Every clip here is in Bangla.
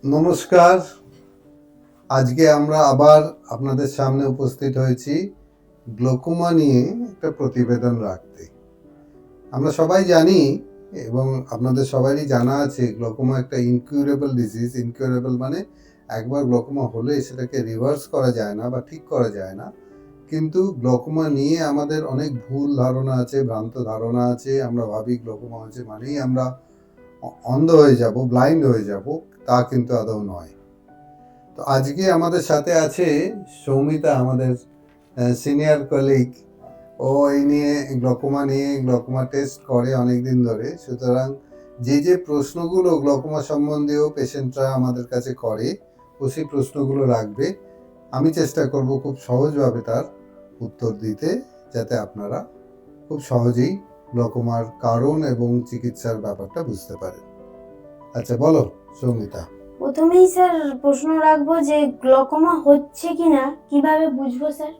নমস্কার। আজকে আমরা আবার আপনাদের সামনে উপস্থিত হয়েছি গ্লোকোমা নিয়ে একটা প্রতিবেদন রাখতে। আমরা সবাই জানি এবং আপনাদের সবারই জানা আছে গ্লোকোমা একটা ইনকিউরেবল ডিজিজ। ইনকিউরেবল মানে একবার গ্লোকোমা হলে সেটাকে রিভার্স করা যায় না বা ঠিক করা যায় না। কিন্তু গ্লোকোমা নিয়ে আমাদের অনেক ভুল ধারণা আছে, ভ্রান্ত ধারণা আছে। আমরা ভাবি গ্লোকোমা হচ্ছে মানেই আমরা অন্ধ হয়ে যাব, ব্লাইন্ড হয়ে যাব। তা কিন্তু আদৌ নয়। তো আজকে আমাদের সাথে আছে সৌমিতা, আমাদের সিনিয়র কলিগ। ও এই নিয়ে গ্লোকোমা টেস্ট করে অনেকদিন ধরে। সুতরাং যে প্রশ্নগুলো গ্লোকোমা সম্বন্ধীয় পেশেন্টরা আমাদের কাছে করে, ও সেই প্রশ্নগুলো রাখবে। আমি চেষ্টা করব খুব সহজভাবে তার উত্তর দিতে, যাতে আপনারা খুব সহজেই গ্লোকোমার কারণ এবং চিকিৎসার ব্যাপারটা বুঝতে পারেন। আচ্ছা, বলো সৌমিতা। প্রথমেই স্যার প্রশ্ন রাখবো যে গ্লকোমা হচ্ছে কিনা কিভাবে বুঝবো স্যার?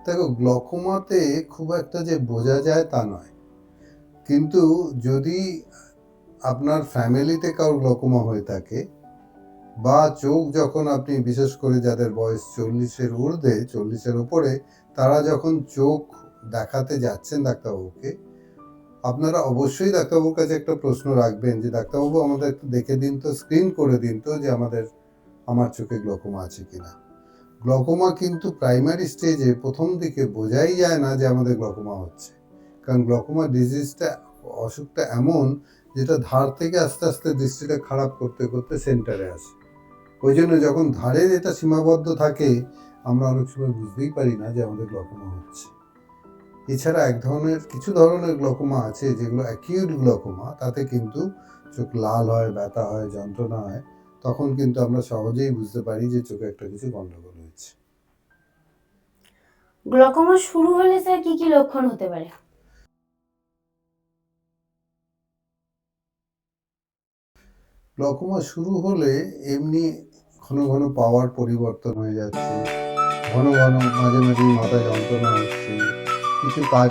দেখো, গ্লকোমাতে খুব একটা যে বোঝা যায় তা নয়, কিন্তু যদি আপনার ফ্যামিলিতে কারোর গ্লকোমা হয়ে থাকে বা চোখ যখন আপনি, বিশেষ করে যাদের বয়স 40-এর ঊর্ধ্বে, 40-এর উপরে, তারা যখন চোখ দেখাতে যাচ্ছেন ডাক্তারবাবুকে, আপনারা অবশ্যই ডাক্তারবাবুর কাছে একটা প্রশ্ন রাখবেন যে ডাক্তারবাবু আমাদের একটু দেখে দিন তো, স্ক্রিন করে দিন তো, যে আমার চোখে গ্লকোমা আছে কিনা। গ্লকোমা কিন্তু প্রাইমারি স্টেজে প্রথম দিকে বোঝাই যায় না যে আমাদের গ্লকোমা হচ্ছে, কারণ গ্লকোমা ডিজিজটা, অসুখটা এমন যেটা ধার থেকে আস্তে আস্তে দৃষ্টিটা খারাপ করতে করতে সেন্টারে আসে। ওই জন্য যখন ধারের এটা সীমাবদ্ধ থাকে, আমরা অনেক সময় বুঝতেই পারি না যে আমাদের গ্লকোমা হচ্ছে। এছাড়া কিছু ধরনের গ্লকোমা আছে যেগুলো অ্যাকিউট গ্লকোমা, তাতে কিন্তু চোখ লাল হয়, ব্যথা হয়, যন্ত্রণা হয়। তখন কিন্তু আমরা সহজেই বুঝতে পারি যে চোখে একটা কিছু গন্ডগোল হয়েছে। গ্লকোমা শুরু হলে স্যার কি কি লক্ষণ হতে পারে? গ্লকোমা শুরু হলে এমনি ঘন ঘন পাওয়ার পরিবর্তন হয়ে যাচ্ছে, ঘন ঘন মাঝে মাঝে মাথায় যন্ত্রণা হচ্ছে, কিছু কাজ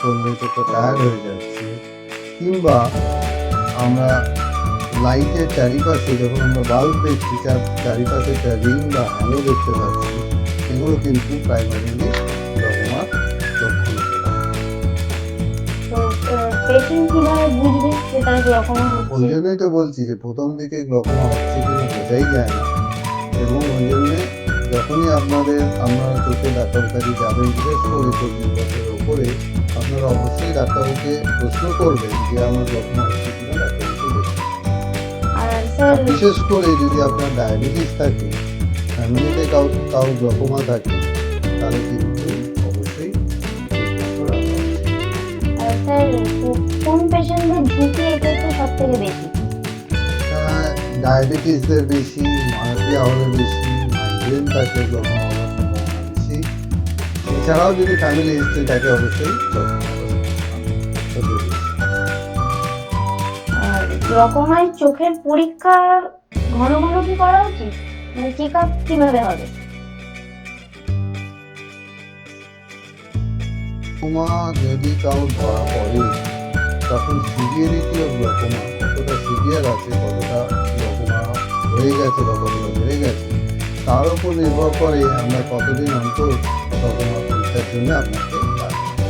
করলে চোখটা টায়ার্ড হয়ে যাচ্ছে, কিংবা আমরা লাইটের চারিপাশে যখন আমরা বাল্ব দেখছি, চারিপাশে একটা রিং বা হ্যালো দেখতে পাচ্ছি, এগুলো কিন্তু প্রাইমারিলি গ্লকোমার লক্ষণ হতে পারে। তো পেশেন্ট কিভাবে বুঝবে যে তার গ্লকোমা ওই হচ্ছে? জন্যই তো বলছি যে প্রথম দিকে গ্লকোমা হচ্ছে কিনা বোঝাই যায় না, এবং ওই জন্যে যখনই আপনারা চোখে ডাক্তারের কাছে যাবেন, বিশেষ করে 40 বছরের উপরে, আপনারা অবশ্যই ডাক্তারবাবুকে প্রশ্ন করবেন যে আমার গ্লকোমা হচ্ছে কিনা, ডাক্তারবাবুকে দেখুন। আর আর স্যার বিশেষ করে যদি আপনার ডায়াবেটিস থাকে, ফ্যামিলিতে কারো গ্লকোমা থাকে, তাহলে কিন্তু অবশ্যই ট্রিটমেন্টও রাখা উচিত। স্যার কোন পেশেন্টদের ঝুঁকি এক্ষেত্রে সব থেকে বেশি? ডায়াবেটিসদের বেশি, মায়োপিয়া হলে বেশি, মাইগ্রেন থাকলে গ্লকোমা হওয়ার সম্ভাবনা বেশি। এছাড়াও যদি ফ্যামিলি হিস্ট্রি থাকে, অবশ্যই গ্লকোমা হওয়ার সম্ভাবনা সবচেয়ে বেশি। আর গ্লকোমায় চোখের পরীক্ষা ঘন ঘন কি করা উচিত? মানে চেক আপ কিভাবে হবে? গ্লকোমা যদি কারো ধরা পড়ে, তখন সিভিয়ারিটি অফ গ্লকোমা, কতটা সিভিয়ার আছে, কতটা গ্লকোমা হয়ে গেছে বা কতটা বেড়ে গেছে, তার উপর নির্ভর করে আমরা কতদিন অন্তর গ্লকোমা পরীক্ষার জন্য আপনাকে ডাকবো।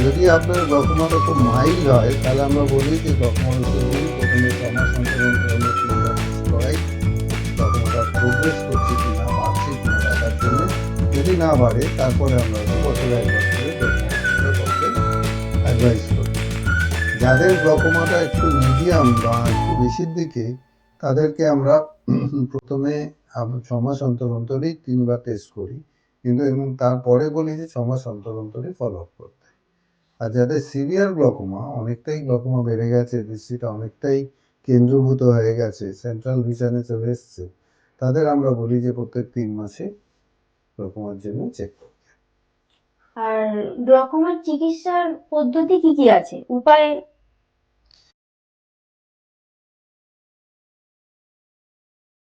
যদি আপনার গ্লকোমাটা খুব মাইল্ড হয়, তাহলে আমরা বলি যে গ্লকোমার ওষুধ প্রথমে 6 মাস অন্তর অন্তর আমরা ফিঙ্গার টেস্ট করাই, গ্লকোমাটা প্রোগ্রেস করছে কিনা, বাড়ছে কিনা দেখার জন্য। যদি না বাড়ে, তারপরে আমরা 2 বছরে 1 বার করে গ্লকোমা করতে অ্যাডভাইস করি। যাদের গ্লকোমাটা একটু মিডিয়াম বা একটু বেশির দিকে, তাদেরকে আমরা প্রথমে 6 মাস অন্তর অন্তরই 3 বার টেস্ট করি, কিন্তু এবং তারপরে বলি যে 6 মাস অন্তর অন্তরই ফলো আপ করতে। আর যাদের সিভিয়ার গ্লকোমা, অনেকটাই গ্লকোমা বেড়ে গেছে, দৃষ্টিটা অনেকটাই কেন্দ্রভূত হয়ে গেছে, সেন্ট্রাল ভিশনে চলে এসছে, তাদের আমরা বলি যে প্রত্যেক 3 মাসে গ্লকোমার জন্য চেক করতে। আর গ্লকোমার চিকিৎসার পদ্ধতি কি কি আছে, উপায়?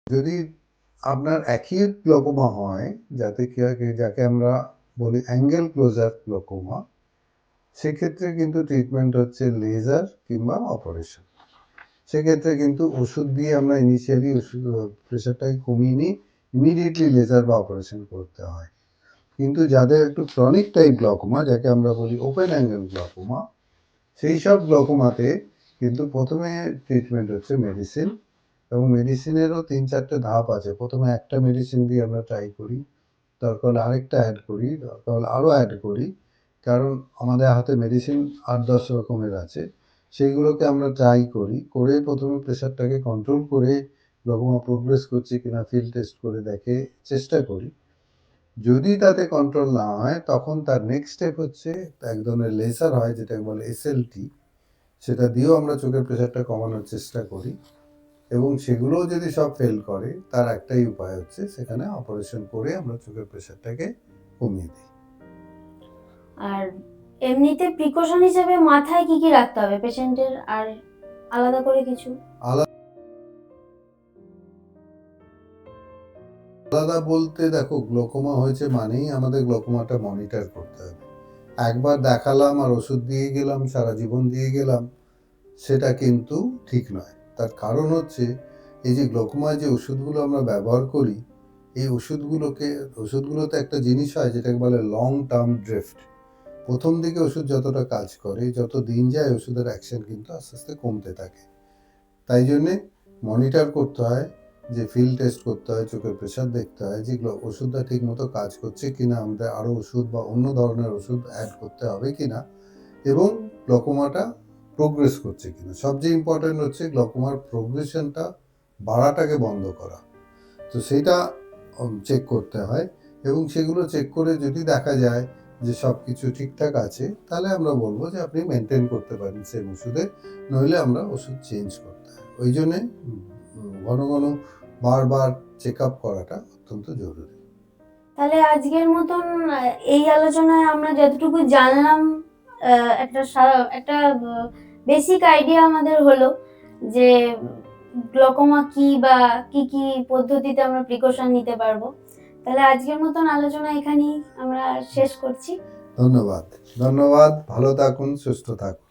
যদি আপনার অ্যাকিউট গ্লকোমা হয়, যাকে আমরা বলি অ্যাঙ্গেল ক্লোজার গ্লকোমা, সেক্ষেত্রে কিন্তু ট্রিটমেন্ট হচ্ছে লেজার কিংবা অপারেশন। সেক্ষেত্রে কিন্তু ওষুধ দিয়ে আমরা ইনিশিয়ালি প্রেশারটাকে কমিয়ে নিই, ইমিডিয়েটলি লেজার বা অপারেশন করতে হয়। কিন্তু যাদের একটু ক্রনিক টাইপ গ্লকোমা, যাকে আমরা বলি ওপেন অ্যাঙ্গেল গ্লকোমা, সেই সব গ্লকোমাতে কিন্তু প্রথমে ট্রিটমেন্ট হচ্ছে মেডিসিন, এবং মেডিসিনেরও 3-4টে ধাপ আছে। প্রথমে একটা মেডিসিন দিয়ে আমরা ট্রাই করি, দরকার হলে আরেকটা অ্যাড করি, দরকার হলে আরও অ্যাড করি, কারণ আমাদের হাতে মেডিসিন 8-10 রকমের আছে। সেইগুলোকে আমরা ট্রাই করি, করে প্রথমে প্রেশারটাকে কন্ট্রোল করে গ্লকোমা প্রোগ্রেস করছে কিনা ফিল্ড টেস্ট করে দেখে চেষ্টা করি। যদি তাতে কন্ট্রোল না হয় তখন তার নেক্সট স্টেপ হচ্ছে এক ধরনের লেজার হয়, যেটাকে বলে এসএলটি। সেটা দিয়েও আমরা চোখের প্রেশারটা কমানোর চেষ্টা করি, এবং সেগুলোও যদি সব ফেল করে তার একটাই উপায় হচ্ছে সেখানে অপারেশন করে আমরা চোখের প্রেশারটাকে কমিয়ে দিই। আর এমনিতে প্রিকশন হিসেবে মাথায় কি কি রাখতে হবে পেশেন্টের, আর আলাদা করে কিছু? আলাদা বলতে দেখো, গ্লোকোমা হয়েছে মানেই আমাদের গ্লোকোমাটা মনিটর করতে হবে। একবার দেখালাম আর ওষুধ দিয়ে গেলাম, সারা জীবন দিয়ে গেলাম, সেটা কিন্তু ঠিক নয়। তার কারণ হচ্ছে এই যে গ্লোকোমায় যে ওষুধগুলো আমরা ব্যবহার করি, এই ওষুধগুলোতে একটা জিনিস হয় যেটাকে বলে লং টার্ম ড্রিফট। প্রথম দিকে ওষুধ যতটা কাজ করে, যত দিন যায় ওষুধের অ্যাকশন কিন্তু আস্তে আস্তে কমতে থাকে। তাই জন্যে মনিটর করতে হয়, যে ফিল্ড টেস্ট করতে হয়, চোখের প্রেশার দেখতে হয়, যে ওষুধটা ঠিক মতো কাজ করছে কিনা, আমাদের আরও ওষুধ বা অন্য ধরনের ওষুধ অ্যাড করতে হবে কিনা, এবং গ্লকোমাটা প্রোগ্রেস করছে কিনা। সবচেয়ে ইম্পর্টেন্ট হচ্ছে গ্লকোমার প্রোগ্রেশনটা বাড়াটাকে বন্ধ করা। তো সেটা চেক করতে হয়, এবং সেগুলো চেক করে যদি দেখা যায় যে সব কিছু ঠিকঠাক আছে, তাহলে আমরা বলবো যে আপনি মেনটেন করতে পারেন সেম ওষুধে, নইলে আমরা ওষুধ চেঞ্জ করতে হয়। ওই জন্যে ঘন ঘন বারবার চেক আপ করাটা অত্যন্ত জরুরি। তাহলে আজকের মতন এই আলোচনায় আমরা যতটুকু জানলাম, একটা বেসিক আইডিয়া আমাদের হলো যে গ্লকোমা কি বা কি কি পদ্ধতিতে আমরা প্রিকশন নিতে পারবো। তাহলে আজকের মতন আলোচনা এখানেই আমরা শেষ করছি। ধন্যবাদ। ধন্যবাদ, ভালো থাকুন, সুস্থ থাকুন।